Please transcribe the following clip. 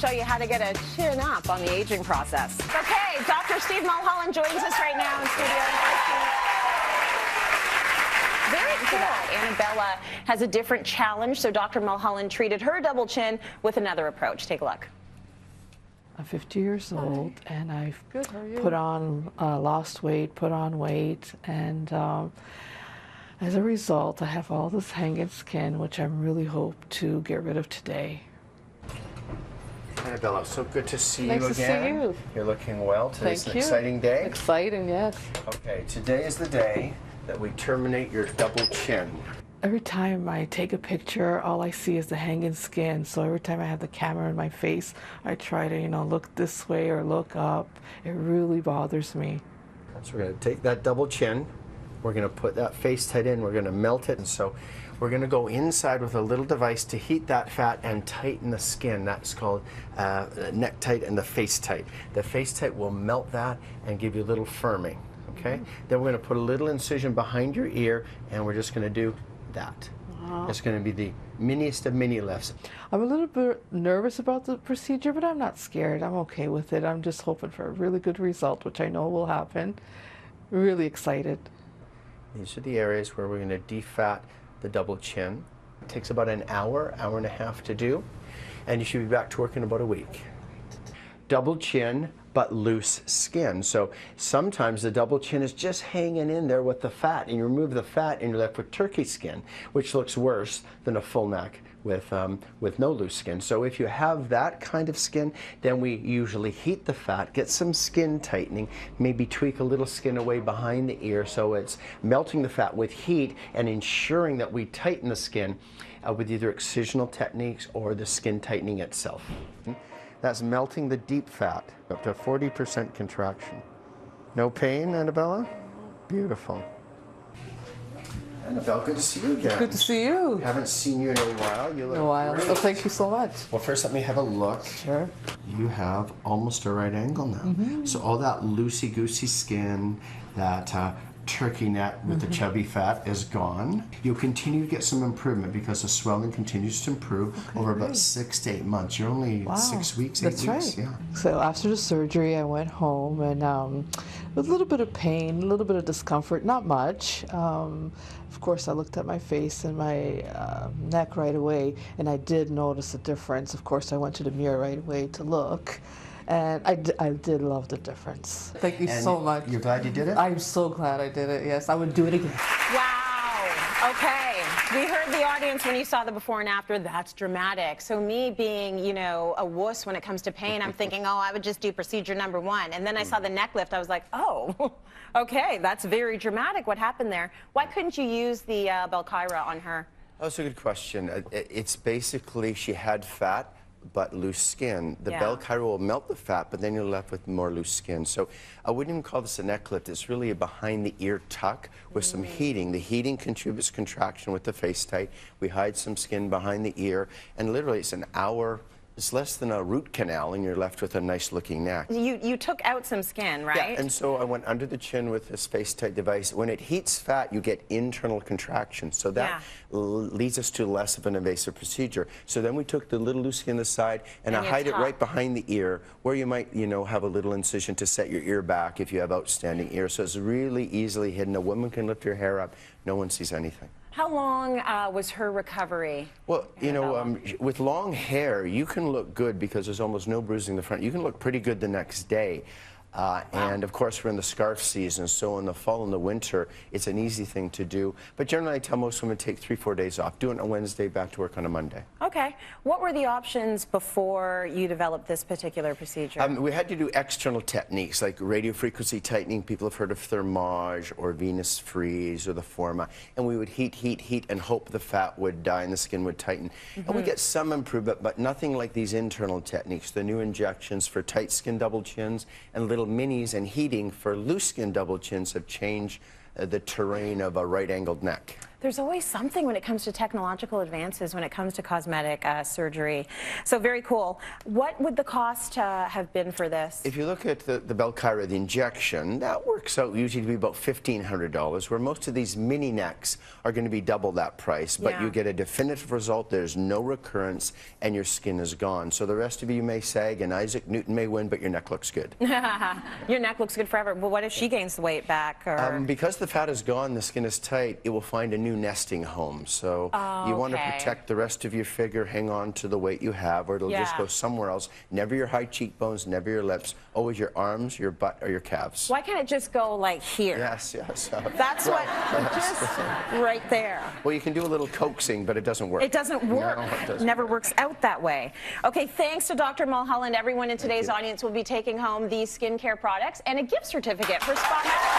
show you how to get a chin up on the aging process. Okay, Dr. Steve Mulholland joins us right now in studio. Very cool. Annabella has a different challenge, so Dr. Mulholland treated her double chin with another approach. Take a look. I'm 50 years old, and I've put on, lost weight, put on weight, and as a result, I have all this hanging skin, which I really hope to get rid of today. Annabella, so good to see Nice you to again. see you. You're looking well. Today's Thank an you. exciting day. Exciting, yes. Okay, today is the day that we terminate your double chin. Every time I take a picture, all I see is the hanging skin. So every time I have the camera in my face, I try to, look this way or look up. It really bothers me. So we're going to take that double chin. We're going to put that face tight in. We're going to melt it. And so we're going to go inside with a little device to heat that fat and tighten the skin. That's called neck tight and the face tight. The face tight will melt that and give you a little firming. Okay? Then we're going to put a little incision behind your ear, and we're just going to do that. Wow. It's going to be the miniest of mini lifts. I'm a little bit nervous about the procedure, but I'm not scared. I'm okay with it. I'm just hoping for a really good result, which I know will happen. Really excited. These are the areas where we're going to defat the double chin. It takes about an hour, hour and a half to do, and you should be back to work in about a week. Double chin, but loose skin. So sometimes the double chin is just hanging in there with the fat, and you remove the fat and you're left with turkey skin, which looks worse than a full neck with no loose skin. So if you have that kind of skin, then we usually heat the fat, get some skin tightening, maybe tweak a little skin away behind the ear, so it's melting the fat with heat and ensuring that we tighten the skin with either excisional techniques or the skin tightening itself. That's melting the deep fat up to 40% contraction. No pain, Annabella? Beautiful. Annabelle, good to see you again. Good to see you. Haven't seen you in a while. You look great. Oh, thank you so much. Well, first let me have a look. Sure. You have almost a right angle now. So all that loosey-goosey skin, that turkey neck with the chubby fat is gone. You'll continue to get some improvement because the swelling continues to improve over about 6 to 8 months. You're only 6 weeks, 8 That's weeks. right. Yeah. So after the surgery, I went home and with a little bit of pain, a little bit of discomfort, not much. Of course, I looked at my face and my neck right away, and I did notice a difference. Of course, I went to the mirror right away to look. And I did love the difference. Thank you so much. You're glad you did it? I'm so glad I did it, yes. I would do it again. Wow. Okay. We heard the audience when you saw the before and after. That's dramatic. So me being, a wuss when it comes to pain, I'm thinking, oh, I would just do procedure number 1. And then I saw the neck lift. I was like, oh, okay, that's very dramatic. What happened there? Why couldn't you use the Belkyra on her? Oh, that's a good question. It's basically she had fat but loose skin. The Belkyra will melt the fat, but then you're left with more loose skin. So I wouldn't even call this a neck lift. It's really a behind the ear tuck with some heating. The heating contributes contraction with the face tight. We hide some skin behind the ear, and literally it's an hour. It's less than a root canal, and you're left with a nice looking neck. You took out some skin, right? Yeah, and so I went under the chin with this face tight device. When it heats fat, you get internal contraction. So that leads us to less of an invasive procedure. So then we took the little loose skin on the side, and I hide it right behind the ear, where you might, have a little incision to set your ear back if you have outstanding ear. So it's really easily hidden. A woman can lift her hair up. No one sees anything. How long was her recovery? Well, with long hair, you can look good because there's almost no bruising in the front. You can look pretty good the next day. And of course, we're in the scarf season, so in the fall and the winter, it's an easy thing to do. But generally, I tell most women take 3-4 days off. Do it on a Wednesday, back to work on a Monday. Okay. What were the options before you developed this particular procedure? We had to do external techniques like radio frequency tightening. People have heard of thermage or venous freeze or the forma. And we would heat, and hope the fat would die and the skin would tighten. And we get some improvement, but nothing like these internal techniques. The new injections for tight skin double chins and little minis and heating for loose skin double chins have changed the terrain of a right-angled neck. There's always something when it comes to technological advances, when it comes to cosmetic surgery. So very cool. What would the cost have been for this? If you look at the Belkyra, the injection, that works out usually to be about $1,500, where most of these mini necks are going to be double that price, but Yeah. you get a definitive result, there's no recurrence, and your skin is gone. So the rest of you may sag, and Isaac Newton may win, but your neck looks good. Your neck looks good forever. Well, what if she gains the weight back? Or... Because the fat is gone, the skin is tight, it will find a new nesting home. So you want to okay. protect the rest of your figure, hang on to the weight you have, or it'll just Yeah. go somewhere else. Never your high cheekbones, never your lips, always your arms, your butt, or your calves. Why can't it just go like here? Yes, yes. That's what, just right there. Well, you can do a little coaxing, but it doesn't work. It doesn't work. No, it doesn't. Never works out that way. Okay, thanks to Dr. Mulholland. Everyone in today's audience will be taking home these skincare products and a gift certificate for Spa Medical.